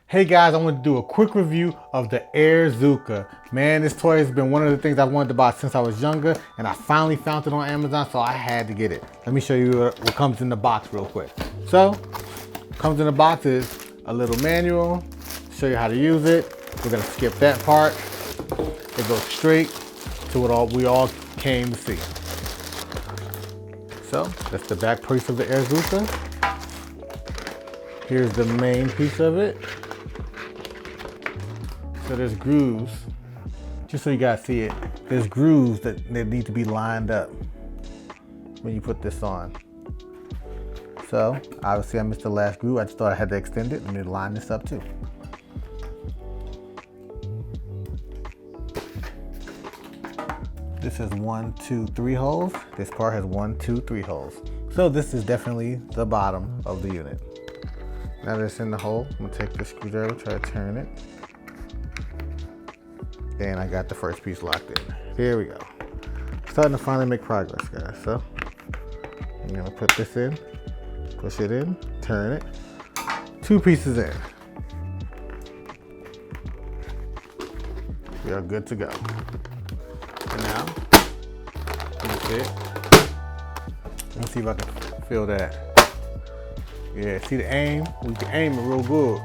Hey guys, I want to do a quick review of the Airzooka. Man, this toy has been one of the things I've wanted to buy since I was younger, and I finally found it on Amazon, so I had to get it. Let me show you what comes in the box real quick. So, comes in the box is a little manual, show you how to use it. We're gonna skip that part. It goes straight to what we all came to see. So, that's the back piece of the Airzooka. Here's the main piece of it. So there's grooves, just so you guys see it, there's grooves that need to be lined up when you put this on. So obviously I missed the last groove. I just thought I had to extend it. Let me line this up too. This has 1, 2, 3 holes. This part has 1, 2, 3 holes. So this is definitely the bottom of the unit. Now that it's in the hole, I'm gonna take this screwdriver, try to turn it. And I got the first piece locked in. Here we go. Starting to finally make progress, guys. So I'm gonna put this in, push it in, turn it. 2 pieces in. We are good to go. And now, that's it. Let's see if I can feel that. Yeah, see the aim? We can aim it real good.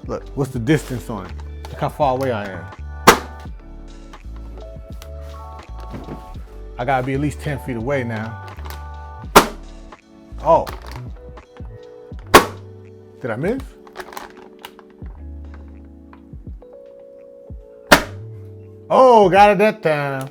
Look, what's the distance on it? Look how far away I am. I gotta be at least 10 feet away now. Oh. Did I miss? Oh, got it that time.